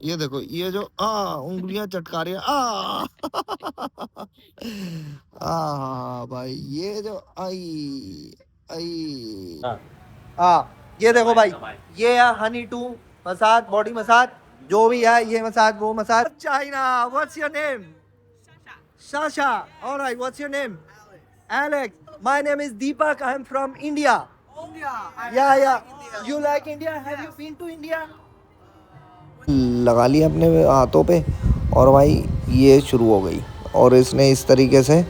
ये देखो ये जो उंगलियां चटका रही है भाई ये जो आई आई ये देखो भाई, ये है honey to massage, body massage, जो भी है ये मसाज वो massage. China, what's your name? Sasha. All right, what's your name? Alex. My name is Deepak. I'm from India. India. Yeah, yeah. India. You like India? Have you been to India? लगा लिया अपने हाथों पे और भाई ये शुरू हो गई। और इसने इस तरीके से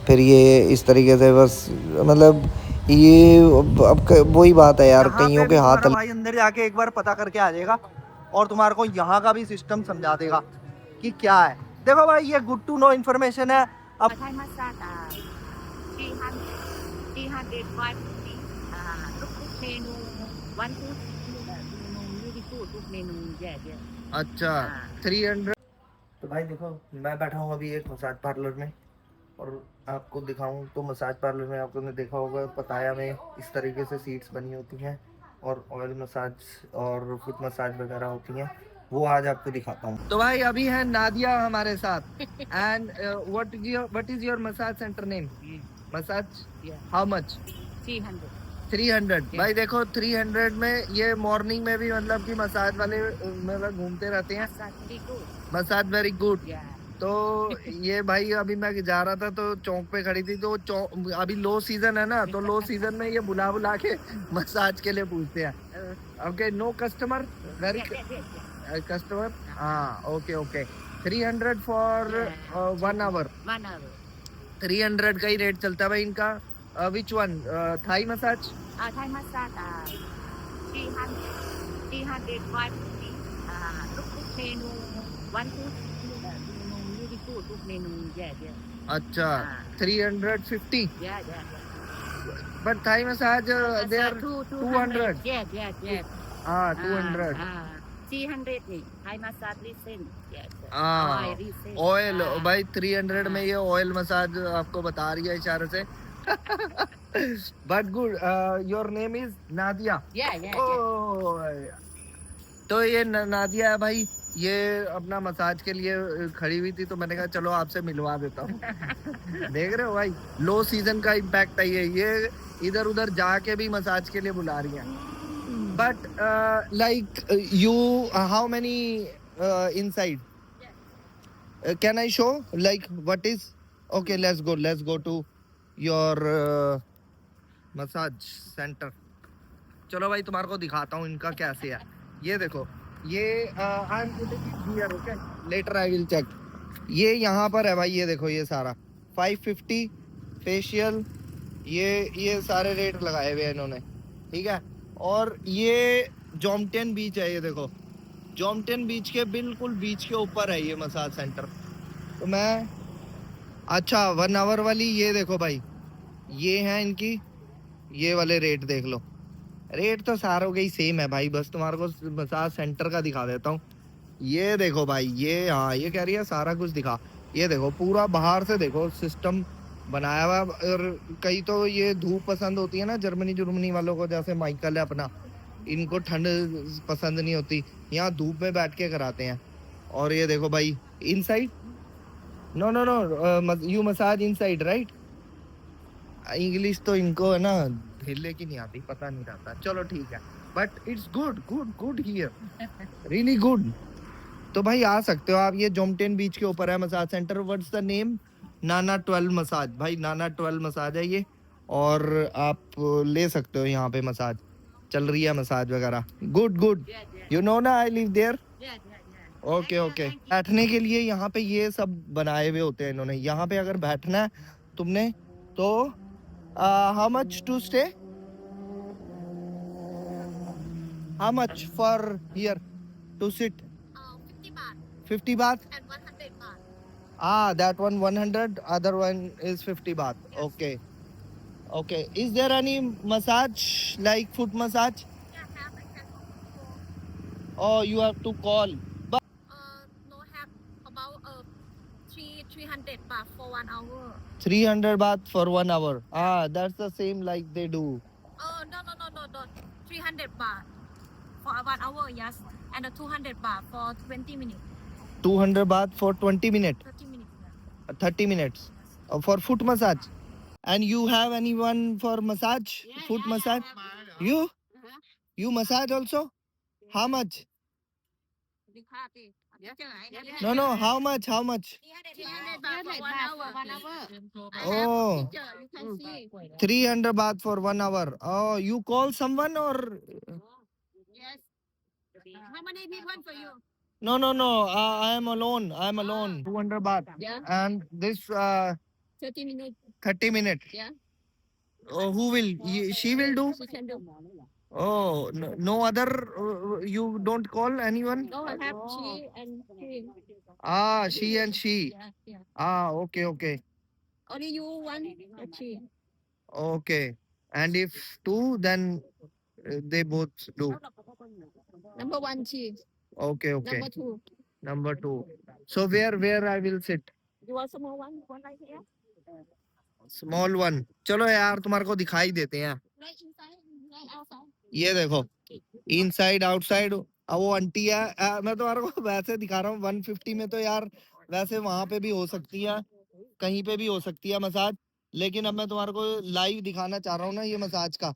फिर ये इस तरीके से बस मतलब ये अब वही बात है यार, कईयों के हाथ। भाई अंदर जाके एक बार पता करके आ जाएगा और तुम्हारे को यहाँ का भी सिस्टम समझा देगा कि क्या है। देखो भाई ये गुड टू नो इन्फॉर्मेशन है। अब Thai massage 350 ทุกเมนูวันทุกเมนูยูดิฟูทุกเมนูแย่ๆ अच्छा 300। तो भाई देखो मैं बैठा हूँ अभी एक मसाज पार्लर में और आपको दिखाऊं तो मसाज पार्लर में आपने देखा होगा पताया में इस तरीके से सीट्स बनी होती हैं और ऑयल मसाज और फुट मसाज वगैरह होती हैं, वो आज आपको दिखाता हूँ। तो भाई अभी है नादिया हमारे साथ and what is your massage centre name? Massage how much? 300 300। भाई देखो 300 में ये मॉर्निंग में भी मतलब कि मसाज वाले मतलब घूमते रहते हैं। Massage very good. तो ये भाई अभी मैं जा रहा था तो चौक पे खड़ी थी, तो अभी लो सीजन है ना, तो लो सीजन में ये बुला बुला के मसाज के लिए पूछते हैं। Okay, no customer, very customer. हाँ ओके ओके। 300 for 1 hour. 300 का ही रेट चलता है भाई इनका। Which one? Thai massage? Thai massage 350ทุกเมนูวันทุกเมนูยูดิฟูทุกเมนูแย่ๆ अच्छा 350। yeah But Thai massage they are 200। yeah 200। 300 นี่ Thai massage recent recent oil भाई 300 में ये ऑयल मसाज आपको बता रही है इशारे से। But good. Your name is Nadia? yeah तो ये नादिया है भाई, ये अपना मसाज के लिए खड़ी हुई थी तो मैंने कहा चलो आपसे मिलवा देता हूँ। देख रहे हो भाई लो सीजन का इम्पैक्ट है ये इधर उधर जाके भी मसाज के लिए बुला रही हैं। But like you how many inside? Can I show like what is? Okay let's go to your massage centre. चलो भाई तुम्हारे को दिखाता हूँ इनका कैसे है। ये देखो ये I am putting here, okay later I will check. ये यहाँ पर है भाई, ये देखो ये सारा 550 फेशियल, ये सारे रेट लगाए हुए हैं इन्होंने, ठीक है। और ये जॉमटेन बीच है, ये देखो जॉमटेन बीच के बिल्कुल बीच के ऊपर है ये मसाज सेंटर। तो मैं अच्छा 1 आवर वाली ये देखो भाई, ये है इनकी, ये वाले रेट देख लो। रेट तो सारों के ही सेम है भाई, बस तुम्हारे को मसाज सेंटर का दिखा देता हूँ। ये देखो भाई ये हाँ ये कह रही है सारा कुछ दिखा। ये देखो पूरा बाहर से देखो सिस्टम बनाया हुआ। और कई तो ये धूप पसंद होती है ना जर्मनी वालों को, जैसे माइकल है अपना, इनको ठंड पसंद नहीं होती, यहाँ धूप में बैठ के कराते हैं। और ये देखो भाई inside, no you massage inside right. English तो इनको है ना ढीले की नहीं आती, पता नहीं रहता। चलो ठीक है, but it's good here, really good. तो भाई आ सकते हो आप, ये जॉमटेन बीच के ऊपर है massage centre. What's the name? Nana 12 massage. भाई नाना 12 मसाज है ये, और आप ले सकते हो यहाँ पे, मसाज चल रही है मसाज वगैरह। गुड यू नो ना आई लिव देयर। ओके बैठने के लिए यहाँ पे ये सब बनाए हुए होते हैं इन्होंने। यहाँ पे अगर बैठना है तुमने तो how much to stay? How much for here to sit? 50 baht and 100 baht. That one 100, other one is 50 baht. Yes. Okay. Is there any massage like foot massage? Yeah, have I can also Oh, you have to call. But no have about 300 baht for 1 hour. 300 baht for 1 hour. That's the same like they do. No 300 baht for 1 hour, yes, and 200 baht for 20 minutes. 200 baht for 20 minutes, 30 minutes. 30 minutes for foot massage. And you have anyone for massage? Foot massage? You? You massage also? How much? No, no. How much? How much? 300 baht for 1 hour. Oh, You can see. 300 baht for 1 hour. Oh, you call someone or? Yes. How many people for you? No, no, no. I am alone. I am alone. 200 baht. Yeah. And this 30 minutes. 30 minutes. Yeah. Oh, who will? She will do? She can do. Oh, no, no other. You don't call anyone? No, I have she and him. Ah, she and she. Yeah, yeah. Ah, okay, okay. Only you one and she. Okay. And if two, then they both do. Number one she. Okay, okay. Number two. Number two. So where I will sit? You want small one? One right here? Small one. चलो यार तुम्हारे को दिखाई देते हैं. Right inside, right outside. ये देखो. Inside outside. अब वो आंटी है. मैं तुम्हारे को वैसे दिखा रहा हूँ 150 में तो यार वैसे वहां पे भी हो सकती है, कहीं पे भी हो सकती है मसाज, लेकिन अब मैं तुम्हारे को लाइव दिखाना चाह रहा हूँ ना ये मसाज का,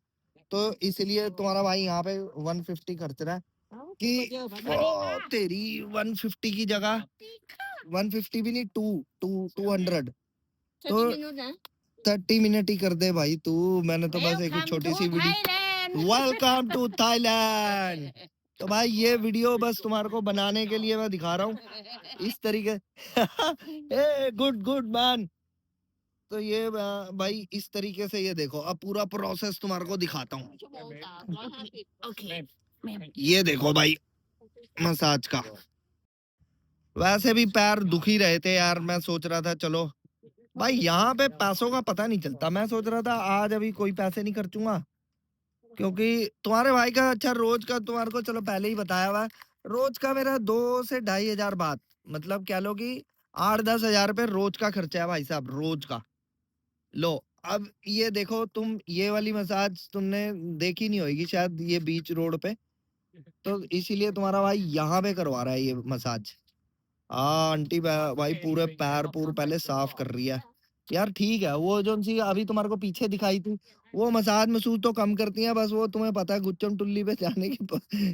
तो इसलिए तुम्हारा भाई यहाँ पे 150 खर्च रहा है कि ओ, तेरी 150 की जगह 150 भी नहीं 200 तो 30 minutes ना? 30 मिनट ही कर दे भाई तू. मैंने तो बस एक छोटी सी वीडियो. Welcome to Thailand. तो भाई ये वीडियो बस तुम्हारे को बनाने के लिए मैं दिखा रहा हूँ इस तरीके. Good good man. तो ये भाई इस तरीके से ये देखो. अब पूरा प्रोसेस तुम्हारे को दिखाता हूँ. Okay. ये देखो भाई मसाज का. वैसे भी पैर दुख ही रहे थे यार. मैं सोच रहा था चलो भाई यहाँ पे पैसों का पता नहीं चलता. मैं सोच रहा था आज अभी कोई पैसे नहीं खर्चूंगा क्योंकि तुम्हारे भाई का अच्छा रोज का तुम्हारे को चलो पहले ही बताया हुआ है. रोज का मेरा 2 से 2,500 बात, मतलब कह लो कि 8-10 हजार रुपए रोज का खर्चा है भाई साहब, रोज का. लो अब ये देखो तुम, ये वाली मसाज तुमने देखी नहीं होगी शायद ये बीच रोड पे, तो इसीलिए तुम्हारा भाई यहाँ पे करवा रहा है ये मसाज. आंटी भाई पूरे पैर पूरे पहले साफ कर रही है यार. ठीक है वो जो सी अभी तुम्हारे को पीछे दिखाई थी वो मसाज मसूज तो कम करती हैं, बस वो तुम्हें पता है गुच्चम टुल्ली पे जाने की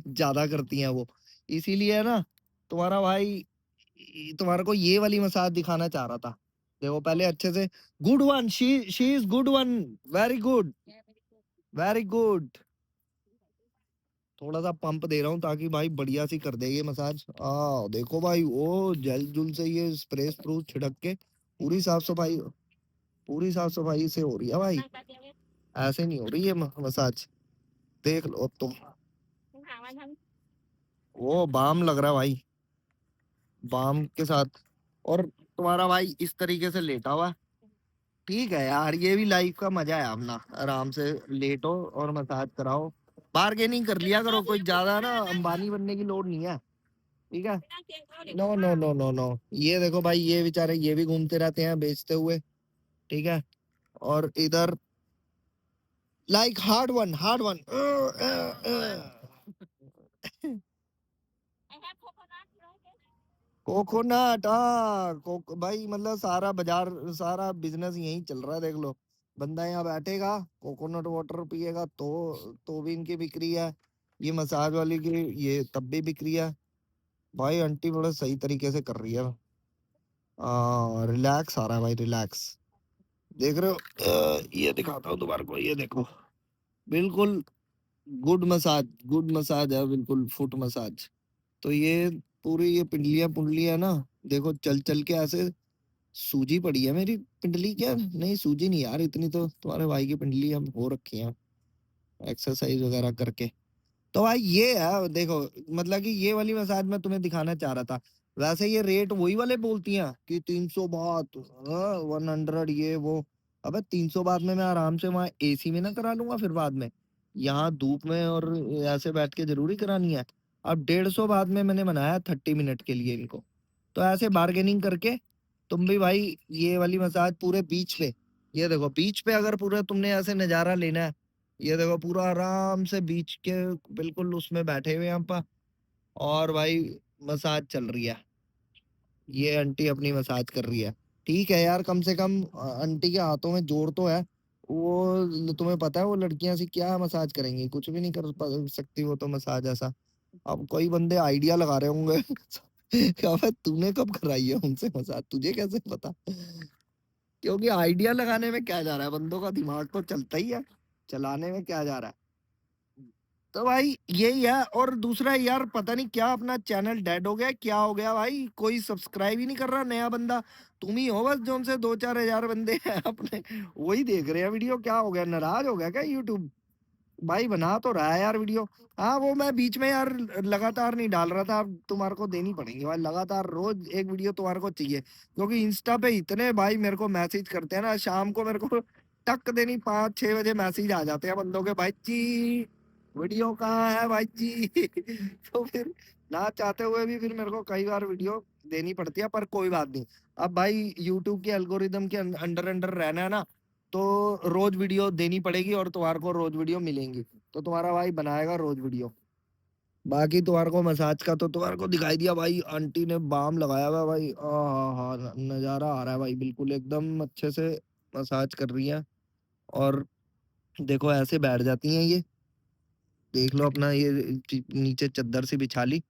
ज्यादा करती हैं वो. इसीलिए ना तुम्हारा भाई तुम्हारे को ये वाली मसाज दिखाना चाह रहा था. देखो पहले अच्छे से. Good one. She is good one. Very good, very good. थोड़ा सा पंप दे रहा हूँ ताकि भाई बढ़िया सी कर दे ये मसाज. देखो भाई वो जेल जुल से ये स्प्रे स्प्रू छिड़क के पूरी साफ सफाई, पूरी साफ सफाई से हो रही है भाई. ऐसे नहीं हो रही है मसाज. देख लो तुम. वो बाम लग रहा है भाई, बाम के साथ. और तुम्हारा भाई इस तरीके से लेटा हुआ है. ठीक है यार ये भी लाइफ का मजा है अपना. आराम से लेटो और मसाज कराओ. बार्गेनिंग कर लिया करो, कोई ज्यादा ना अंबानी बनने की लोड नहीं है. ठीक है. No no no no no. ये देखो भाई ये बेचारे ये भी घूमते रहते हैं बेचते हुए. ठीक है. और इधर like hard one, hard one. Coconut. भाई मतलब सारा बाजार सारा बिजनेस यही चल रहा है. देख लो बंदा यहाँ बैठेगा कोकोनट वाटर पिएगा तो भी इनकी बिक्री है. ये मसाज वाली की ये तब भी बिक्री है. भाई आंटी बड़ा सही तरीके से कर रही है. रिलैक्स आ रहा है भाई, रिलैक्स. देख रहे हो. ये दिखाता हूँ तुम्हारे को. ये देखो बिल्कुल गुड मसाज, गुड मसाज है बिल्कुल. Foot massage. तो ये पूरी ये पिंडलियां पुंडलियां ना देखो चल चल के ऐसे सूजी पड़ी है मेरी पिंडली. क्या नहीं सूजी नहीं यार, इतनी तो तुम्हारे भाई की पिंडली हम हो रखी है एक्सरसाइज वगैरह करके. तो भाई ये है देखो, मतलब कि ये वाली मसाज मैं तुम्हें दिखाना चाह रहा था. वैसे ये रेट वही वाले बोलती हैं कि 300 बात 100 ये वो. अबे 300 बात में मैं आराम से वहां एसी में ना करा लूंगा फिर बाद में. यहाँ धूप में और ऐसे बैठ के जरूरी करानी है. अब 150 बात में मैंने बनाया 30 मिनट के लिए इनको. तो ऐसे बार्गेनिंग करके तुम भी भाई ये वाली मसाज पूरे बीच पे. ये देखो बीच पे अगर पूरा तुमने ऐसे नजारा लेना है. ये देखो पूरा आराम से बीच के बिल्कुल उसमें बैठे हुए हैं हम. और भाई मसाज चल रही है, ये आंटी अपनी मसाज कर रही है। ठीक है यार, कम से कम आंटी के हाथों में जोर तो है। वो तुम्हें पता है वो लड़कियां सी क्या मसाज करेंगी, कुछ भी नहीं कर सकती वो तो मसाज ऐसा। अब कोई बंदे आइडिया लगा रहे होंगे अबे तूने कब कराई है उनसे मसाज, तुझे कैसे पता? क्योंकि आइडिया लगाने में क्या जा रहा है, बंदों का दिमाग तो चलता ही है, चलाने में क्या जा रहा है। तो भाई यही है। और दूसरा यार पता नहीं क्या अपना चैनल डेड हो गया, क्या हो गया भाई, कोई सब्सक्राइब ही नहीं कर रहा नया बंदा। तुम ही हो बस जो उनसे 2-4 हजार बंदे हैं अपने, वही देख रहे हैं वीडियो। क्या हो गया, नाराज हो गया क्या यूट्यूब? भाई बना तो रहा है यार वीडियो। हाँ वो मैं बीच में यार लगातार नहीं डाल रहा था, अब तुम्हारे को देनी पड़ेगी भाई, लगातार रोज एक वीडियो तुम्हारे को चाहिए। क्योंकि इंस्टा पे इतने भाई मेरे को मैसेज करते हैं ना, शाम को मेरे को टक देनी 5-6 बजे मैसेज आ जाते हैं बंदों के, भाई जी वीडियो कहाँ है भाई जी तो फिर ना चाहते हुए भी फिर मेरे को कई बार वीडियो देनी पड़ती है, पर कोई बात नहीं। अब भाई यूट्यूब के एल्गोरिदम के अंडर अंडर रहना है ना, तो रोज वीडियो देनी पड़ेगी और तुम्हारे को रोज वीडियो मिलेंगी। तो तुम्हारा भाई बनाएगा रोज वीडियो। बाकी तुम्हारे को मसाज का तो तुम्हारे को दिखाई दिया भाई, आंटी ने बाम लगाया हुआ है भाई, हाँ हाँ नजारा आ रहा है भाई, बिल्कुल एकदम अच्छे से मसाज कर रही है। और देखो ऐसे बैठ जाती हैं ये, देख लो अपना ये नीचे चादर से बिछा ली।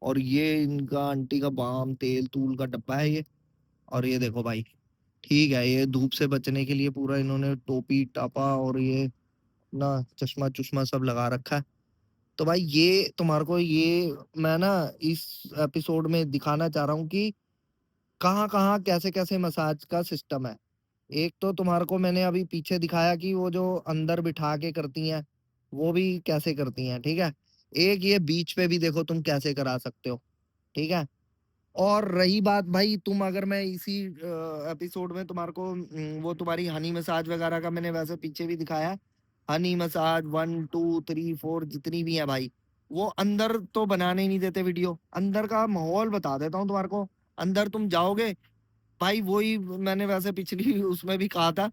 और ये इनका आंटी का बाम तेल तूल का डब्बा है ये। और ये देखो भाई, ठीक है ये धूप से बचने के लिए पूरा इन्होंने टोपी टापा और ये ना चश्मा चुश्मा सब लगा रखा है। तो भाई ये तुम्हारे को ये मैं ना इस एपिसोड में दिखाना चाह रहा हूँ कि कहाँ कहाँ कैसे कैसे मसाज का सिस्टम है। एक तो तुम्हारे को मैंने अभी पीछे दिखाया कि वो जो अंदर बिठा के करती हैं, वो भी कैसे करती हैं, ठीक है। एक ये बीच पे भी देखो तुम कैसे करा सकते हो, ठीक है। और रही बात भाई, तुम अगर मैं इसी एपिसोड में तुम्हारे को वो तुम्हारी हनी मसाज वगैरह का मैंने वैसे पीछे भी दिखाया है। हनी मसाज 1 2 3 4 जितनी भी है भाई, वो अंदर तो बनाने ही नहीं देते वीडियो। अंदर का माहौल बता देता हूँ तुम्हारे को। अंदर तुम जाओगे भाई, वही मैंने वैसे पिछली उसमें भी कहा था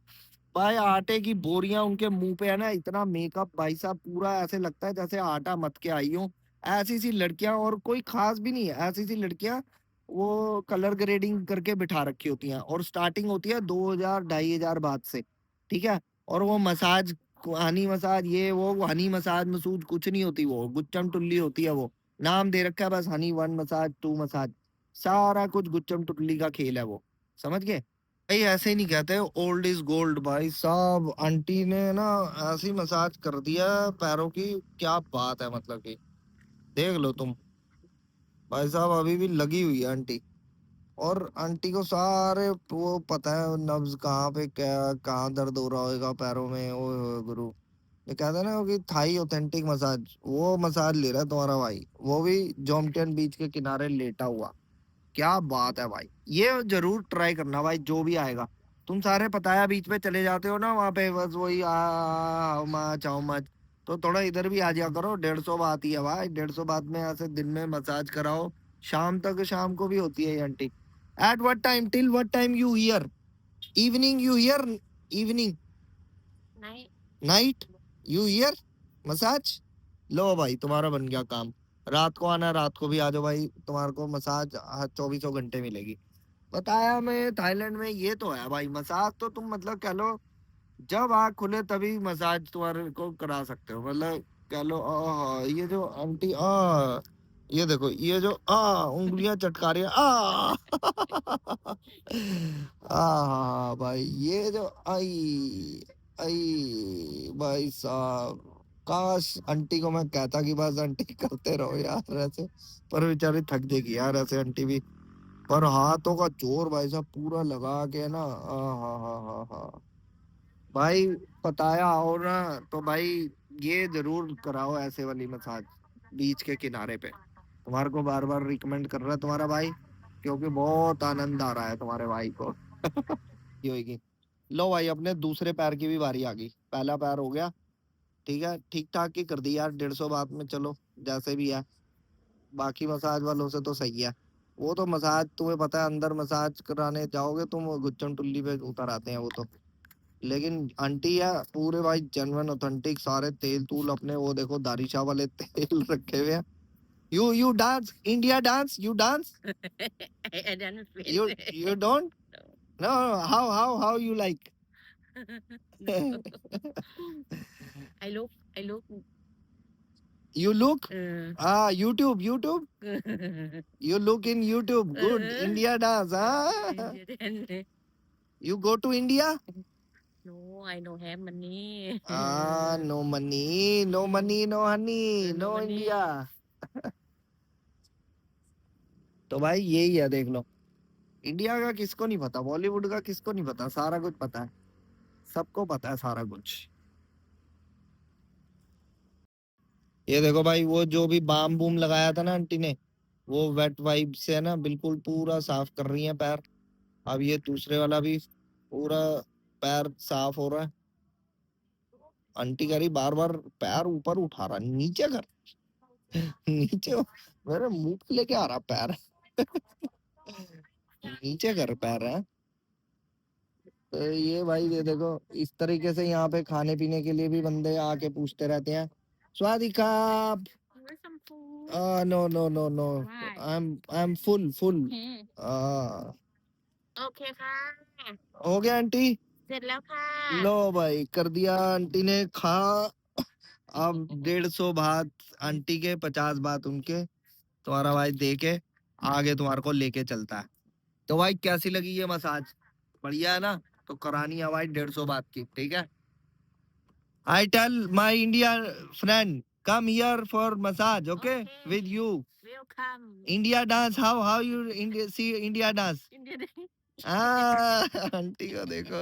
भाई, आटे की बोरियां उनके मुंह पे है ना, इतना मेकअप भाई साहब, पूरा ऐसे लगता है जैसे आटा मत के आई हो। ऐसी सी लड़कियां, और कोई खास भी नहीं है, ऐसी सी लड़कियां वो कलर ग्रेडिंग करके बिठा रखी होती हैं। और स्टार्टिंग होती है 2,000 2,500 बात से, ठीक है। और वो मसाज, हनी मसाज ये वो हनी मसाज मसूज कुछ नहीं होती, वो गुच्चम टुल्ली होती है वो। नाम दे रखा है बस, हनी 1 मसाज 2 मसाज, सारा कुछ गुच्चम टुल्ली का खेल है वो, समझ गए? भाई ऐसे ही नहीं कहते ओल्ड इज गोल्ड भाई साहब, आंटी ने ना ऐसी मसाज कर दिया पैरों की, क्या बात है, मतलब कि देख लो तुम भाई साहब, अभी भी लगी हुई है आंटी। और आंटी को सारे वो पता है नब्ज कहाँ पे क्या कहाँ दर्द हो रहा होगा पैरों में, ओ गुरु। ये कहते हैं ना कि थाई ऑथेंटिक मसाज, वो मसाज ले रहा है तुम्हारा भाई, वो भी जोमटियन बीच के किनारे लेटा हुआ। क्या बात है भाई, ये जरूर ट्राई करना भाई जो भी आएगा। तुम सारे पताया बीच पे चले जाते हो ना, वहां पे बस वही हाउ मच हाउ मच। तो थोड़ा इधर भी आ जाया करो, 150 बात ही है भाई, 150 बात में ऐसे दिन में मसाज कराओ। शाम तक, शाम को भी होती है ये aunty. At what time, till what time you here? Evening you here? Evening? नहीं। Night you here massage? लो भाई तुम्हारा बन गया काम। रात को आना, रात को भी आ जाओ भाई, तुम्हारे को मसाज 24 घंटे मिलेगी। बताया मैं, थाईलैंड में ये तो है भाई, मसाज तो तुम मतलब कह लो जब आँख खुले तभी मसाज तुम्हारे को करा सकते हो, मतलब कह लो। ये जो आंटी ये देखो ये जो उंगलियां चटका रही है भाई ये जो आई आई भाई साहब, काश आंटी को मैं कहता कि बस आंटी करते रहो यार ऐसे, पर बेचारी थक जाएगी यार ऐसे आंटी भी। पर हाथों का जोर भाई साहब पूरा लगा के ना, हाँ भाई बताया हो ना। तो भाई ये जरूर कराओ ऐसे वाली मसाज बीच के किनारे पे, तुम्हारे को बार बार रिकमेंड कर रहा है तुम्हारा भाई, क्योंकि बहुत आनंद आ रहा है तुम्हारे भाई को ये होगी। लो भाई अपने दूसरे पैर की भी बारी आ गई, पहला पैर हो गया, ठीक है, ठीक ठाक ही कर दी यार, 150 बात में, चलो जैसे भी है। बाकी मसाज वालों से तो सही है, वो तो मसाज तुम्हें पता है, अंदर मसाज कराने जाओगे तुम गुच्चन टुल्ली पे उतर आते हैं वो तो। लेकिन आंटी है पूरे भाई जेन्युइन ऑथेंटिक, सारे तेल तूल अपने वो देखो दारी शाह वाले तेल रखे हुए हैं। You dance India dance? You dance? I don't feel You don't? No. How you like? no. I look You look? uh, YouTube. You look in YouTube. Good. India dance. Indian. You go to India? No, I don't have money. No money, no money, no honey, No no money. India. तो भाई यही है देख लो India का किसको नहीं पता बॉलीवुड का किसको नहीं पता सारा कुछ पता है सबको पता है सारा कुछ ये देखो भाई वो जो भी बाम बूम लगाया था ना आंटी ने वो वेट वाइप से है ना बिल्कुल पूरा साफ कर रही है पैर अब ये दूसरे वाला भी पूरा पैर साफ हो रहा है आंटी कह रही बार बार पैर ऊपर उठा रहा नीचे कर नीचे मेरे मुंह पे लेके आ रहा पैर नीचे कर पैर है तो ये भाई ये देखो इस तरीके से यहाँ पे खाने पीने के लिए भी बंदे आके पूछते रहते हैं स्वादिका Where's some food? No no no no Why? I am full Okay ค่ะ हो गया आंटी เสร็จแล้วค่ะ लो भाई कर दिया आंटी ने खा अब 150 भात आंटी के 50 भात उनके तुम्हारा भाई दे के आगे तुम्हारे को लेके चलता है तो भाई कैसी लगी ये मसाज बढ़िया है ना तो करानी है भाई 150 बात की ठीक है I tell my Indian friend come here for massage okay Okay. With you Welcome. India dance how you see India dance Indian. Aunty को देखो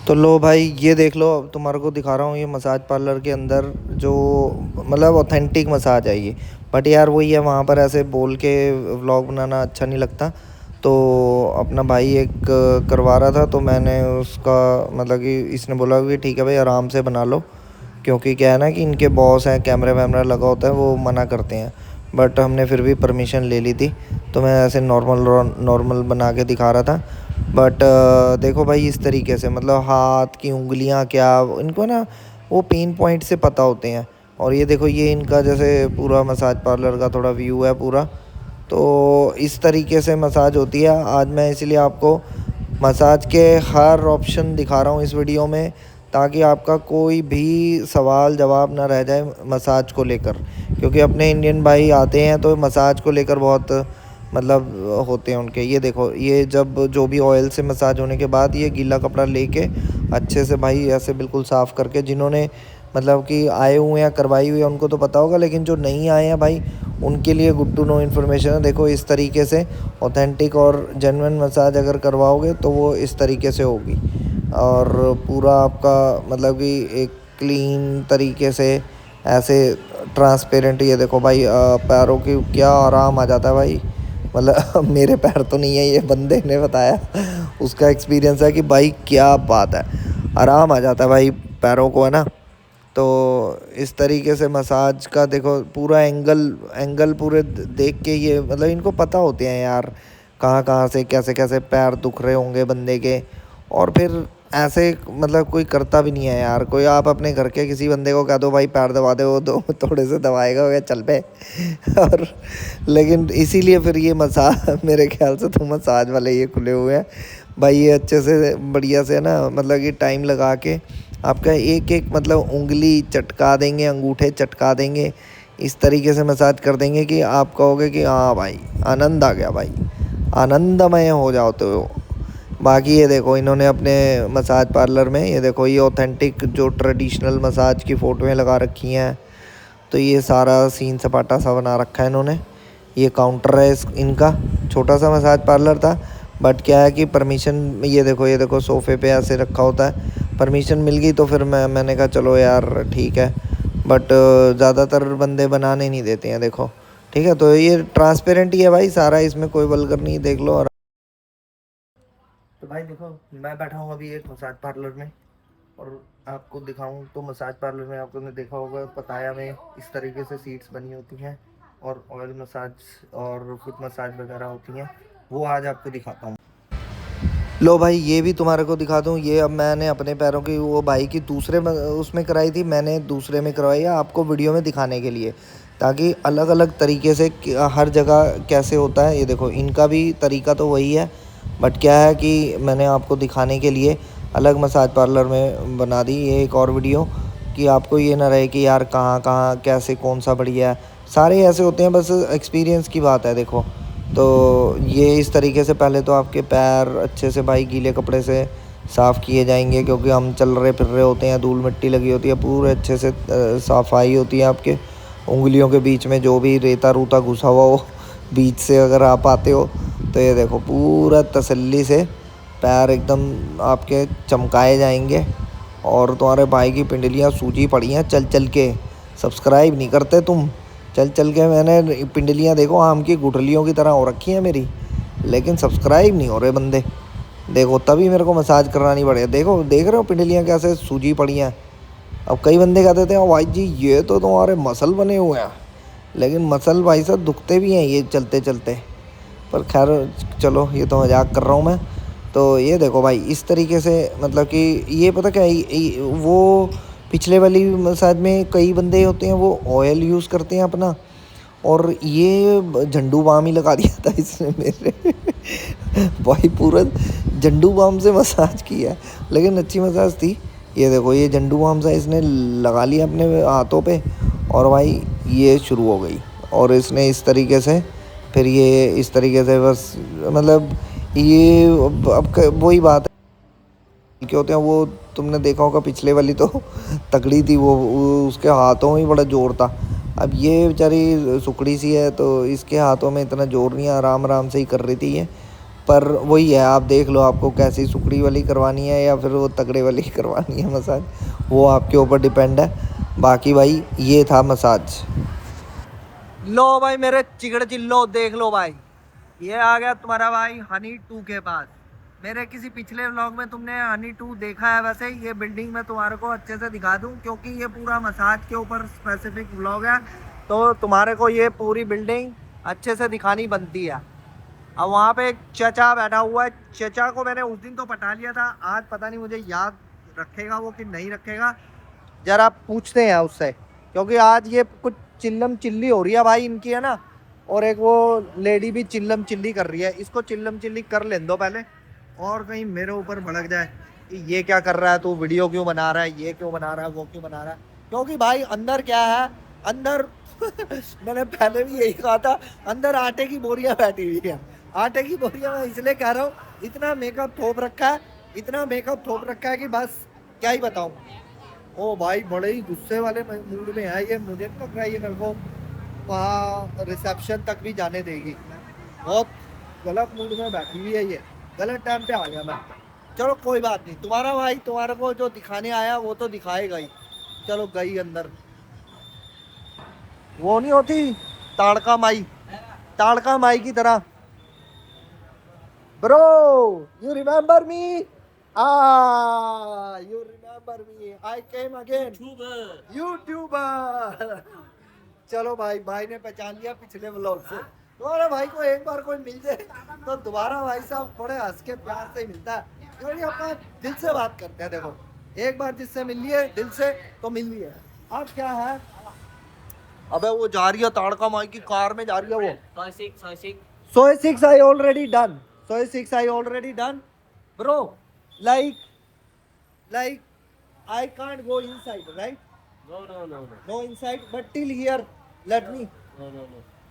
तो लो भाई ये देख लो अब तुम्हारे को दिखा रहा हूँ ये मसाज पार्लर के अंदर जो मतलब ऑथेंटिक मसाज है ये बट यार वही है वहाँ पर ऐसे बोल के व्लॉग बनाना अच्छा नहीं लगता तो अपना भाई एक करवा रहा था तो मैंने उसका मतलब कि इसने बोला कि ठीक है भाई आराम से बना लो क्योंकि क्या है ना कि इनके बॉस हैं कैमरा वैमरा लगा होता है वो मना करते हैं बट हमने फिर भी परमिशन ले ली थी तो मैं ऐसे नॉर्मल बना के दिखा रहा था बट देखो भाई इस तरीके से मतलब हाथ की उंगलियां क्या इनको ना वो पेन पॉइंट से पता होते हैं और ये देखो ये इनका जैसे पूरा मसाज पार्लर का थोड़ा व्यू है पूरा तो इस तरीके से मसाज होती है आज मैं इसलिए आपको मसाज के हर ऑप्शन दिखा रहा हूँ इस वीडियो में ताकि आपका कोई भी सवाल जवाब ना रह जाए मसाज को लेकर क्योंकि अपने इंडियन भाई आते हैं तो मसाज को लेकर बहुत मतलब होते हैं उनके ये देखो ये जब जो भी ऑयल से मसाज होने के बाद ये गीला कपड़ा लेके अच्छे से भाई ऐसे बिल्कुल साफ़ करके जिन्होंने मतलब कि आए हुए हैं करवाई हुई है उनको तो पता होगा लेकिन जो नहीं आए हैं भाई उनके लिए गुड टू नो इन्फॉर्मेशन है देखो इस तरीके से ऑथेंटिक और जेन्युइन मसाज अगर करवाओगे तो वो इस तरीके से होगी और पूरा आपका मतलब कि एक क्लीन तरीके से ऐसे ट्रांसपेरेंट ये देखो भाई पैरों की क्या आराम आ जाता है भाई मतलब मेरे पैर तो नहीं है ये बंदे ने बताया उसका एक्सपीरियंस है कि भाई क्या बात है आराम आ जाता है भाई पैरों को है ना तो इस तरीके से मसाज का देखो पूरा एंगल पूरे देख के ये मतलब इनको पता होते हैं यार कहाँ कहाँ से कैसे कैसे पैर दुख रहे होंगे बंदे के और फिर ऐसे मतलब कोई करता भी नहीं है यार कोई आप अपने घर के किसी बंदे को कह दो भाई पैर दबा दे वो दो थोड़े से दबाएगा हो गया चल पे और लेकिन इसीलिए फिर ये मसाज मेरे ख्याल से तो मसाज वाले ये खुले हुए हैं भाई ये अच्छे से बढ़िया से ना मतलब कि टाइम लगा के आपका एक एक मतलब उंगली चटका देंगे अंगूठे चटका देंगे इस तरीके से मसाज कर देंगे कि आप कहोगे कि हाँ भाई आनंद आ गया भाई आनंदमय हो जाओ तो बाकी ये देखो इन्होंने अपने मसाज पार्लर में ये देखो ये ऑथेंटिक जो ट्रेडिशनल मसाज की फ़ोटोएं लगा रखी हैं तो ये सारा सीन सपाटा सा बना रखा है इन्होंने ये काउंटर है इनका छोटा सा मसाज पार्लर था बट क्या है कि परमिशन ये देखो सोफ़े पे ऐसे रखा होता है परमिशन मिल गई तो फिर मैंने कहा चलो यार ठीक है बट ज़्यादातर बंदे बनाने नहीं देते हैं देखो ठीक है तो ये ट्रांसपेरेंट ही है भाई सारा इसमें कोई वल्गर नहीं देख लो और तो भाई देखो मैं बैठा हूँ अभी एक मसाज पार्लर में और आपको दिखाऊं तो मसाज पार्लर में आपने देखा होगा पताया में इस तरीके से सीट्स बनी होती हैं और ऑयल मसाज और फुट मसाज वगैरह होती हैं वो आज आपको दिखाता हूँ लो भाई ये भी तुम्हारे को दिखा दूँ। ये अब मैंने अपने पैरों की वो भाई की दूसरे उसमें कराई थी, मैंने दूसरे में करवाई है आपको वीडियो में दिखाने के लिए, ताकि अलग अलग तरीके से हर जगह कैसे होता है। ये देखो इनका भी तरीका तो वही है, बट क्या है कि मैंने आपको दिखाने के लिए अलग मसाज पार्लर में बना दी ये एक और वीडियो, कि आपको ये ना रहे कि यार कहाँ कहाँ कैसे कौन सा बढ़िया है। सारे ऐसे होते हैं, बस एक्सपीरियंस की बात है। देखो तो ये इस तरीके से पहले तो आपके पैर अच्छे से भाई गीले कपड़े से साफ़ किए जाएंगे, क्योंकि हम चल रहे फिर रहे होते हैं, धूल मिट्टी लगी होती है, पूरे अच्छे से सफाई होती है। आपके उंगलियों के बीच में जो भी रेता रूता घुसा हुआ हो बीच से अगर आप आते हो, तो ये देखो पूरा तसल्ली से पैर एकदम आपके चमकाए जाएंगे। और तुम्हारे भाई की पिंडलियाँ सूजी पड़ी हैं चल चल के। सब्सक्राइब नहीं करते तुम। चल चल के मैंने पिंडलियाँ देखो आम की गुठलियों की तरह हो रखी हैं मेरी, लेकिन सब्सक्राइब नहीं हो रहे बंदे। देखो तभी मेरे को मसाज करानी पड़े। देखो देख रहे हो पिंडलियाँ कैसे सूजी पड़ी हैं। अब कई बंदे कहते थे भाई जी ये तो तुम्हारे मसल बने हुए हैं, लेकिन मसल भाई साहब दुखते भी हैं ये चलते चलते। पर खैर चलो ये तो मजाक कर रहा हूँ मैं। तो ये देखो भाई इस तरीके से, मतलब कि ये पता क्या वो पिछले वाली मसाज में कई बंदे होते हैं वो ऑयल यूज़ करते हैं अपना, और ये झंडू बाम ही लगा दिया था इसने मेरे भाई पूरा झंडू बाम से मसाज किया, लेकिन अच्छी मसाज थी। ये देखो ये झंडू बाम सा इसने लगा लिया अपने हाथों पे, और भाई ये शुरू हो गई। और इसने इस तरीके से फिर ये इस तरीके से बस, मतलब ये अब वही बात है क्या होते हैं वो, तुमने देखा होगा पिछले वाली तो तगड़ी थी वो उसके हाथों में ही बड़ा जोर था। अब ये बेचारी सुकड़ी सी है तो इसके हाथों में इतना जोर नहीं है, आराम आराम से ही कर रही थी ये। पर वही है, आप देख लो आपको कैसी सुकड़ी वाली करवानी है या फिर वो तगड़े वाली करवानी है मसाज, वो आपके ऊपर डिपेंड है। बाकी भाई ये था मसाज। लो भाई मेरे चिकड़ चिल्लो देख लो भाई, ये आ गया तुम्हारा भाई हनी 2 के पास। मेरे किसी पिछले व्लॉग में तुमने हनी 2 देखा है, वैसे ये बिल्डिंग मैं तुम्हारे को अच्छे से दिखा दूं, क्योंकि ये पूरा मसाज के ऊपर स्पेसिफिक व्लॉग है, तो तुम्हारे को ये पूरी बिल्डिंग अच्छे से दिखानी बनती है। अब वहाँ पे एक चचा बैठा हुआ है, चचा को मैंने उस दिन तो पटा लिया था, आज पता नहीं मुझे याद रखेगा वो कि नहीं रखेगा, जरा पूछते हैं उससे, क्योंकि आज ये कुछ चिल्लम चिल्ली हो रही है भाई इनकी, है ना। और एक वो लेडी भी चिल्लम चिल्ली कर रही है, इसको चिल्लम चिल्ली कर लेने दो पहले, और कहीं मेरे ऊपर भड़क जाए कि ये क्या कर रहा है तू, वीडियो क्यों बना रहा है, ये क्यों बना रहा है, वो क्यों बना रहा है। क्योंकि भाई अंदर क्या है, अंदर मैंने पहले भी यही कहा था, अंदर आटे की बोरियां बैठी हुई है। आटे की बोरियां मैं इसलिए कह रहा हूँ, इतना मेकअप थोप रखा है, इतना मेकअप थोप रखा है कि बस क्या ही बताऊँ। ओ भाई बड़े ही गुस्से वाले मूड में है ये, मुझे नहीं लग रहा है ये मेरे को वहाँ रिसेप्शन तक भी जाने देगी। बहुत गलत मूड में बैठी हुई है ये, गलत टाइम पे आ गया मैं। चलो कोई बात नहीं, तुम्हारा भाई तुम्हारे को जो दिखाने आया वो तो दिखाएगा ही। चलो गई अंदर, वो नहीं होती ताड़का माई, ताड़का माई की तरह। Bro you remember me, you remember me, I came again YouTuber. चलो भाई, भाई ने पहचान लिया पिछले व्लॉग से। तुम्हारे भाई को एक बार कोई मिल जाए तो दोबारा भाई साहब थोड़े हंस के प्यार से मिलता है, क्योंकि अपना दिल से बात करते हैं। देखो एक बार जिससे मिल लिए दिल से तो मिल लिए। अब क्या है, अबे वो जा रही है ताड़का माई की कार में जा रही है वो। सोए सिक्स आई ऑलरेडी डन, सोए six I already done bro. like I can't go inside, right? No inside, but till here let me,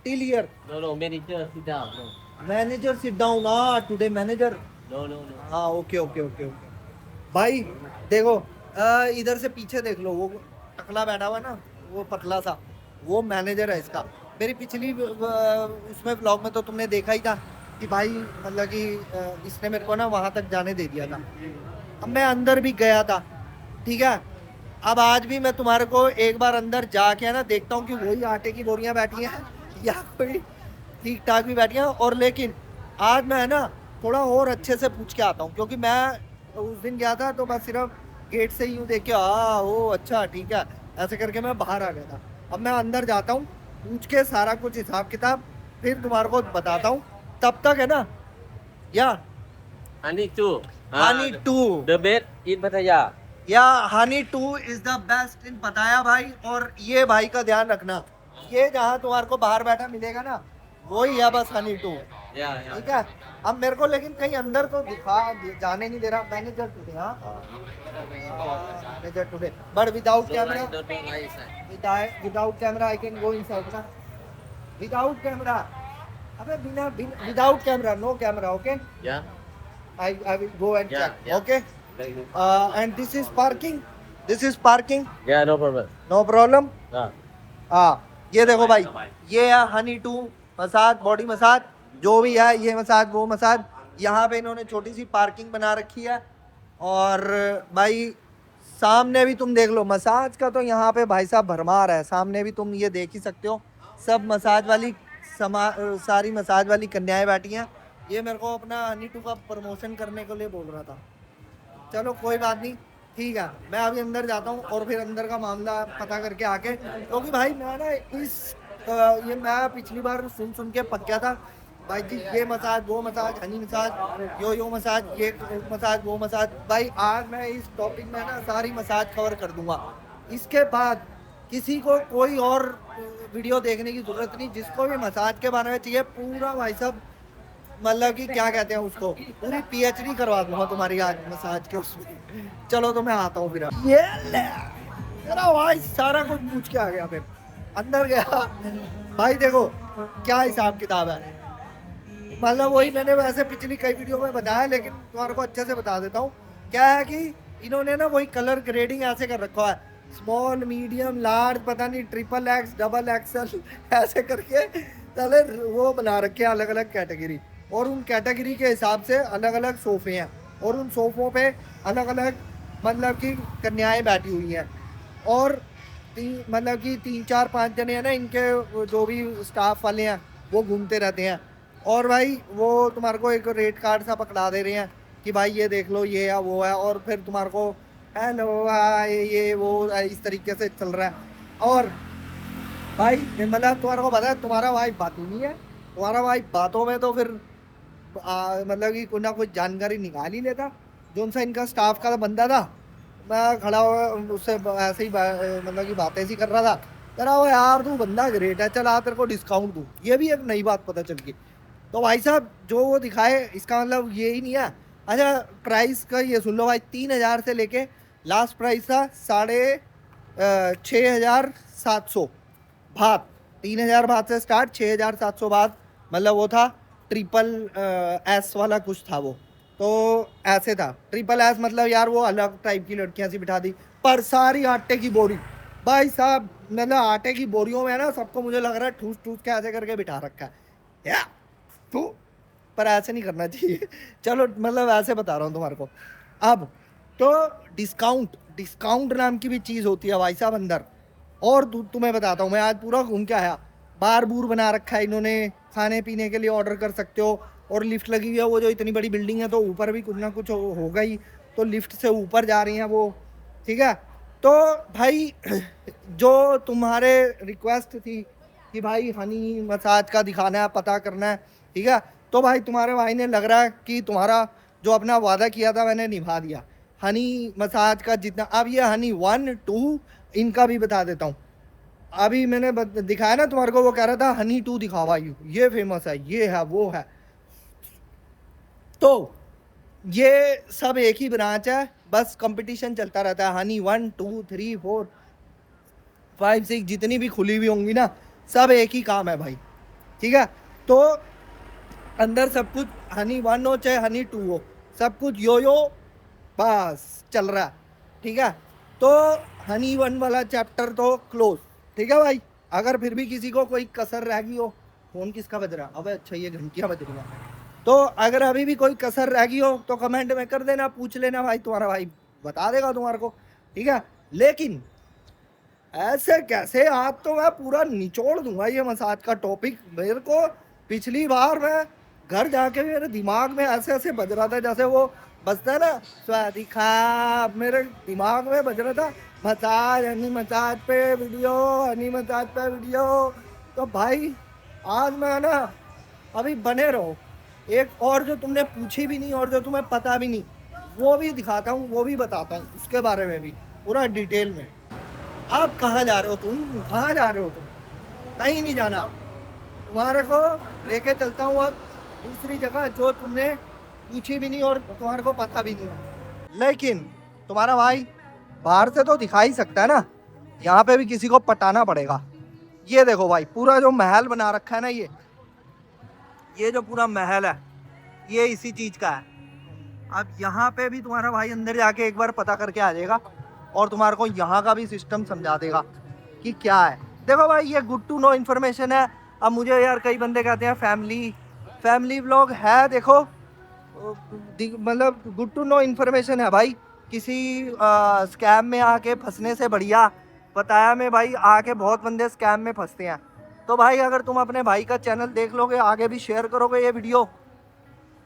till here. Manager, sit down. Manager sit down, today manager. No. हाँ okay. भाई देखो इधर से पीछे देख लो, वो टकला बैठा हुआ है ना, वो पतला सा, वो मैनेजर है इसका। मेरी पिछली उसमें ब्लॉग में तो तुमने देखा ही था कि भाई मतलब कि इसने मेरे को ना वहाँ तक जाने दे दिया था। अब मैं अंदर भी गया था, ठीक है। अब आज भी मैं तुम्हारे को एक बार अंदर जाके है ना देखता हूँ कि वही आटे की बोरियां बैठी हैं या कोई ठीक ठाक भी बैठी हैं। और लेकिन आज मैं है ना थोड़ा और अच्छे से पूछ के आता हूँ, क्योंकि मैं उस दिन गया था तो बस सिर्फ गेट से ही यूँ देख के ओ अच्छा ठीक है ऐसे करके मैं बाहर आ गया था। अब मैं अंदर जाता हूँ, पूछ के सारा कुछ हिसाब किताब फिर तुम्हारे को बताता हूँ। तब तक है ना या Honey too. Honey too The best in Pattaya. या honey too is the best in Pattaya भाई। और ये भाई का ध्यान रखना, ये जहाँ तुम्हारे को बाहर बैठा मिलेगा ना, वही है बस हनी टू। Yeah, yeah. ठीक है। अब मेरे को लेकिन कहीं अंदर तो जाने नहीं दे रहा मैनेजर टुडे। हाँ manager today but without camera, Don't know why is that. Without camera I can go inside ना, विदाउट कैमरा। अबे बिना without camera, no camera. Okay Yeah. I will go and Yeah, check। yeah. Okay Very good. and this is parking, this is parking, Yeah, no problem. no problem। Yeah. हाँ ये देखो भाई, ये है honey to massage, body massage जो भी है, ये मसाज वो मसाज। यहाँ पे इन्होंने छोटी सी पार्किंग बना रखी है। और भाई सामने भी तुम देख लो, मसाज का तो यहाँ पे भाई साहब भरमार है। सामने भी तुम ये देख ही सकते हो, सब मसाज वाली सारी मसाज वाली कन्याएं बैठी हैं। ये मेरे को अपना हनी टू का प्रमोशन करने के लिए बोल रहा था। चलो कोई बात नहीं, ठीक है। मैं अभी अंदर जाता हूँ और फिर अंदर का मामला पता करके आके, क्योंकि भाई मैं ना ये मैं पिछली बार सुन के पक गया था भाई जी, ये मसाज वो मसाज, हनी मसाज, यो मसाज, ये मसाज वो मसाज। भाई आज मैं इस टॉपिक में ना सारी मसाज कवर कर दूंगा। इसके बाद किसी को कोई और वीडियो देखने की जरूरत नहीं। जिसको भी मसाज के बारे में चाहिए पूरा भाई साहब, मतलब कि क्या कहते हैं उसको, पूरी पीएचडी करवा दूंगा तुम्हारी आज मसाज के उसमें। चलो तो मैं आता हूँ फिर। ये ले मेरा भाई सारा कुछ पूछ के आ गया। फिर अंदर गया भाई, देखो क्या हिसाब किताब है। मतलब वही मैंने वैसे पिछली कई वीडियो में बताया, लेकिन तुम्हारे को अच्छे से बता देता हूँ। क्या है कि इन्होंने ना वही कलर ग्रेडिंग ऐसे कर रखा है, स्मॉल मीडियम लार्ज, पता नहीं ट्रिपल एक्स डबल एक्सएल ऐसे करके पहले वो बना रखे हैं अलग अलग कैटेगरी। और उन कैटेगरी के हिसाब से अलग अलग सोफे हैं, और उन सोफों पे अलग अलग मतलब कि कन्याएं बैठी हुई हैं। और मतलब कि 3 4 5 जने हैं ना, इनके जो भी स्टाफ वाले हैं वो घूमते रहते हैं। और भाई वो तुम्हारे को एक रेट कार्ड सा पकड़ा दे रहे हैं कि भाई ये देख लो, ये है वो है। और फिर तुम्हारे को हेलो ये वो इस तरीके से चल रहा है। और भाई मतलब तुम्हारे को पता है, तुम्हारा भाई बातों नहीं है, तुम्हारा भाई बातों में तो फिर मतलब कि कोई ना कोई जानकारी निकाल ही लेता। जो उनसे इनका स्टाफ का बंदा था, मैं खड़ा हुआ उससे ऐसे ही मतलब कि बातें सी कर रहा था। कह रहा हो यार तू बंदा ग्रेट है, चल आ तेरे को डिस्काउंट दूँ। ये भी एक नई बात पता चल गई। तो भाई साहब जो वो दिखाए इसका मतलब ये ही नहीं है। अच्छा प्राइस का ये सुन लो भाई, 3000 से लेके लास्ट प्राइस था 6700 बात। 3000 बात से स्टार्ट, 6700 बात मतलब वो था ट्रिपल एस वाला कुछ था वो। तो ऐसे था ट्रिपल एस मतलब यार वो अलग टाइप की लड़कियां सी बिठा दी। पर सारी आटे की बोरी भाई साहब, मतलब आटे की बोरियों में ना सबको मुझे लग रहा है ठूस ठूस के ऐसे करके बिठा रखा है या तो। पर ऐसे नहीं करना चाहिए। चलो मतलब ऐसे बता रहा हूँ तुम्हारे को। अब तो डिस्काउंट नाम की भी चीज़ होती है भाई साहब अंदर। और तुम्हें बताता हूँ, मैं आज पूरा घूम के आया। बार बूर बना रखा है इन्होंने, खाने पीने के लिए ऑर्डर कर सकते हो। और लिफ्ट लगी हुई है, वो जो इतनी बड़ी बिल्डिंग है तो ऊपर भी कुछ ना कुछ होगा ही, तो लिफ्ट से ऊपर जा रही हैं वो। ठीक है। तो भाई जो तुम्हारे रिक्वेस्ट थी कि भाई हनी मसाज का दिखाना है, पता करना है, ठीक है, तो भाई तुम्हारे भाई ने लग रहा है कि तुम्हारा जो अपना वादा किया था मैंने निभा दिया। हनी मसाज का जितना, अब ये हनी 1 2 इनका भी बता देता हूँ। अभी मैंने दिखाया ना तुम्हारे को, वो कह रहा था हनी 2 दिखाओ भाई, ये फेमस है, ये है वो है। तो ये सब एक ही ब्रांच है, बस कंपटीशन चलता रहता है। हनी 1 2 3 4 5 6 जितनी भी खुली हुई होंगी ना, सब एक ही काम है भाई। ठीक है। तो अंदर सब कुछ हनी 1 हो चाहे हनी 2 हो, सब कुछ यो बस चल रहा है। ठीक है। तो हनी 1 वाला चैप्टर तो क्लोज। ठीक है भाई। अगर फिर भी किसी को कोई कसर रह गई हो, फोन किसका बज रहा है? अबे अच्छा ये घंटियां बज रही हैं। तो अगर अभी भी कोई कसर रह गई हो तो कमेंट में कर देना, पूछ लेना भाई, तुम्हारा भाई बता देगा तुम्हारे को। ठीक है। लेकिन ऐसे कैसे, आज तो मैं पूरा निचोड़ दूंगा ये मसाज का टॉपिक। मेरे को पिछली बार मैं घर जाके मेरे दिमाग में ऐसे ऐसे बज रहा था, जैसे वो बजता है ना स्वादिखा, मेरे दिमाग में बज रहा था मसाज, हनी मसाज पे वीडियो, हनी मसाज पे वीडियो। तो भाई आज मैं ना, अभी बने रहो, एक और जो तुमने पूछी भी नहीं और जो तुम्हें पता भी नहीं, वो भी दिखाता हूँ, वो भी बताता हूँ, उसके बारे में भी पूरा डिटेल में। आप कहाँ जा रहे हो तुम, कहाँ जा रहे हो तुम? कहीं नहीं जाना, तुम्हारे को लेके चलता हूँ अब दूसरी जगह जो तुमने पूछी भी नहीं और तुम्हारे को पता भी नहीं है। लेकिन तुम्हारा भाई बाहर से तो दिखा ही सकता है ना, यहाँ पे भी किसी को पटाना पड़ेगा। ये देखो भाई, पूरा जो महल बना रखा है ना, ये जो पूरा महल है ये इसी चीज का है। अब यहाँ पे भी तुम्हारा भाई अंदर जाके एक बार पता करके आ जाएगा और तुम्हारे को यहाँ का भी सिस्टम समझा देगा कि क्या है। देखो भाई, ये गुड टू नो इन्फॉर्मेशन है। अब मुझे यार कई बंदे कहते हैं फैमिली व्लॉग है, देखो मतलब गुड टू नो इन्फॉर्मेशन है भाई। किसी स्कैम में आके फंसने से बढ़िया बताया मैं भाई, आके बहुत बंदे स्कैम में फंसते हैं। तो भाई अगर तुम अपने भाई का चैनल देख लोगे, आगे भी शेयर करोगे ये वीडियो,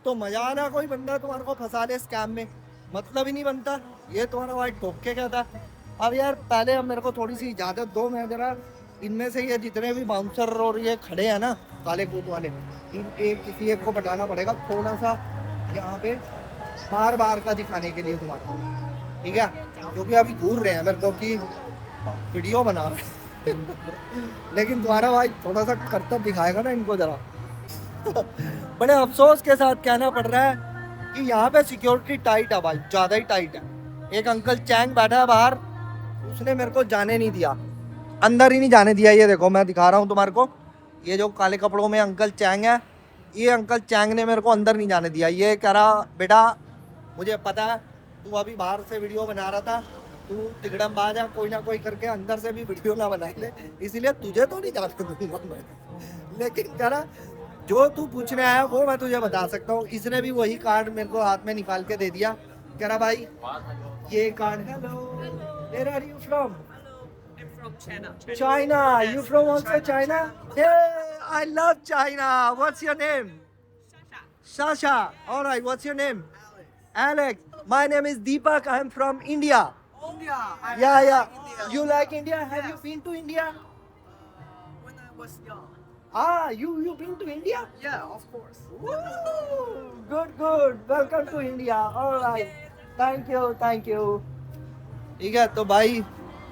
तो मजा आना। कोई बंदा तुम्हारे को फंसा दे स्कैम में, मतलब ही नहीं बनता। ये तुम्हारा भाई ठोक के कहता। अब यार पहले अब मेरे को थोड़ी सी इजाज़त दो, मैं जरा इनमें से ये जितने भी बाउंसर और ये खड़े हैं ना काले कोट वाले, किसी एक को बताना पड़ेगा थोड़ा सा यहाँ पे बार का दिखाने के लिए तुम्हारे, ठीक है? क्योंकि अभी घूर रहे हैं मेरे को कि वीडियो बना रहे लेकिन तुम्हारा भाई थोड़ा सा करतब दिखाएगा ना इनको जरा बड़े अफसोस के साथ कहना पड़ रहा है कि यहाँ पे सिक्योरिटी टाइट है भाई, ज़्यादा ही टाइट है। एक अंकल चैंग बैठा है बाहर, उसने मेरे को जाने नहीं दिया, अंदर ही नहीं जाने दिया। ये देखो मैं दिखा रहा हूँ तुम्हारे को, ये जो काले कपड़ों में अंकल चैंग है, ये अंकल चैंग ने मेरे को अंदर नहीं जाने दिया। ये कह रहा बेटा मुझे पता है तू अभी बाहर से वीडियो बना रहा था, तू तिगड़म बाज है, कोई ना कोई करके अंदर से भी वीडियो ना बना ले, इसलिए तुझे तो नहीं जाने दूंगा मैं। लेकिन कह रहा जो तू पूछने आया वो मैं तुझे बता सकता हूँ। इसने भी वही कार्ड मेरे को हाथ में निकाल के दे दिया, कह रहा भाई ये card. Hello, where are you from? China. You from also China? Hey, I love China. What's your name? Sasha. All right. What's your name? Alex. My name is Deepak. I'm from India. India. Yeah. You like India? Have you been to India? When I was young. You been to India? Yeah, of course. Woo! Good. Welcome to India. All right. Thank you. ठीक है तो भाई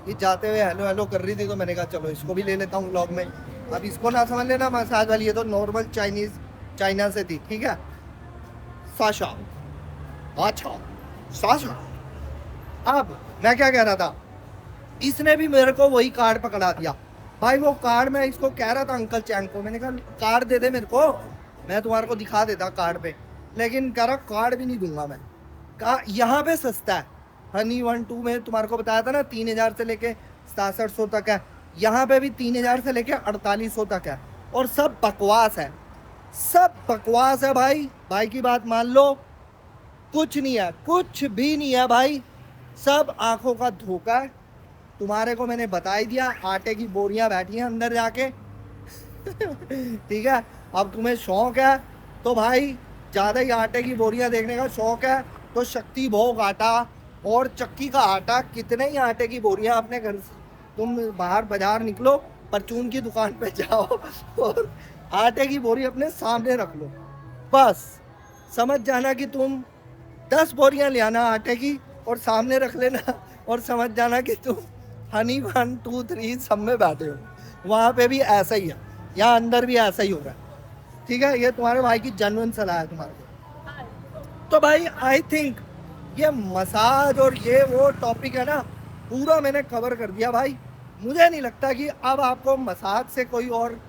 ये जाते हुए hello कर रही थी, तो मैंने कहा चलो इसको भी ले लेता हूँ व्लॉग में। अब इसको ना समझ लेना मसाज वाली, ये तो नॉर्मल चाइना से थी, ठीक है? साशा। अच्छा साशा। अब मैं क्या कह रहा था, इसने भी मेरे को वही कार्ड पकड़ा दिया भाई। वो कार्ड मैं इसको कह रहा था अंकल चैंग को, मैंने कहा कार्ड दे दे मेरे को, मैं तुम्हारे को दिखा देता कार्ड पे। लेकिन कह रहा कार्ड भी नहीं दूंगा मैं। कहा यहाँ पे सस्ता है, हनी 1-2 में तुम्हारे को बताया था ना 3000 से लेके 6700 तक है, यहाँ पे भी 3000 से लेके 4800 तक है। और सब बकवास है भाई की बात मान लो, कुछ नहीं है, कुछ भी नहीं है भाई, सब आंखों का धोखा है। तुम्हारे को मैंने बता ही दिया, आटे की बोरियां बैठी हैं अंदर जाके ठीक है? अब तुम्हें शौक है तो भाई ज़्यादा ही आटे की बोरियां देखने का शौक है तो शक्ति भोग आटा और चक्की का आटा, कितने ही आटे की बोरियां अपने घर से, तुम बाहर बाजार निकलो, परचून की दुकान पे जाओ और आटे की बोरी अपने सामने रख लो, बस समझ जाना कि तुम 10 बोरियां ले आना आटे की और सामने रख लेना, और समझ जाना कि तुम हनी 1, 2, 3 सब में बैठे हो। वहाँ पे भी ऐसा ही है, यहाँ अंदर भी ऐसा ही हो रहा है, ठीक है? ये तुम्हारे भाई की जेन्युइन सलाह है तुम्हारे को। तो भाई आई थिंक ये मसाज और ये वो टॉपिक है ना, पूरा मैंने कवर कर दिया भाई। मुझे नहीं लगता कि अब आपको मसाज से कोई और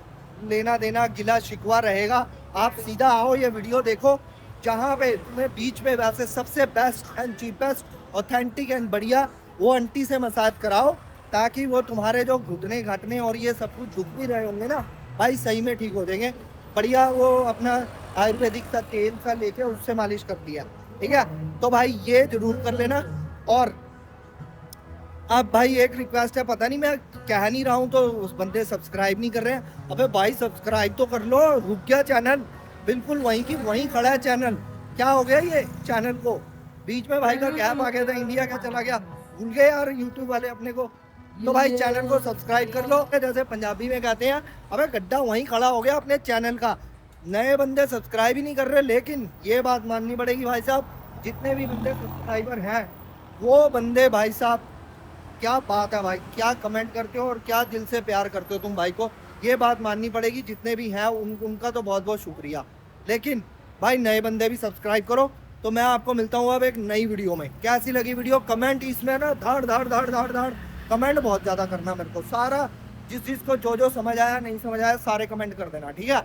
लेना देना गिला शिकवा रहेगा। आप सीधा आओ, ये वीडियो देखो, जहाँ पे तुम्हें बीच में वैसे सबसे best and cheapest authentic and बढ़िया वो आंटी से मसाज कराओ, ताकि वो तुम्हारे जो घुटने घाटने और ये सब कुछ दुख भी रहे होंगे ना भाई, सही में ठीक हो जाएंगे। बढ़िया वो अपना आयुर्वेदिक का तेल सा लेके उससे मालिश कर दिया, ठीक है? तो भाई ये जरूर कर लेना। और अब भाई एक रिक्वेस्ट है, पता नहीं मैं कह नहीं रहा हूँ तो उस बंदे सब्सक्राइब नहीं कर रहे हैं। अबे भाई सब्सक्राइब तो कर लो, रुक गया चैनल, बिल्कुल वहीं की वहीं खड़ा है चैनल। क्या हो गया ये चैनल को? बीच में भाई का गैप आ गया था, इंडिया का चला गया, भूल गए यार यूट्यूब वाले अपने को। तो भाई चैनल को सब्सक्राइब कर लो, जैसे पंजाबी में कहते हैं, अबे गड्ढा वहीं खड़ा हो गया अपने चैनल का। नए बंदे सब्सक्राइब ही नहीं कर रहे, लेकिन ये बात माननी पड़ेगी भाई साहब, जितने भी बंदे सब्सक्राइबर हैं वो बंदे भाई साहब, क्या बात है भाई, क्या कमेंट करते हो और क्या दिल से प्यार करते हो तुम भाई को, ये बात माननी पड़ेगी। जितने भी हैं उनका तो बहुत बहुत शुक्रिया। लेकिन भाई नए बंदे भी सब्सक्राइब करो। तो मैं आपको मिलता हूँ अब एक नई वीडियो में। कैसी लगी वीडियो कमेंट इसमें ना धाड़ धाड़ धाड़ धाड़ धाड़ कमेंट बहुत ज़्यादा करना मेरे को, सारा जिस चीज़ को जो समझ आया नहीं समझ आया सारे कमेंट कर देना, ठीक है।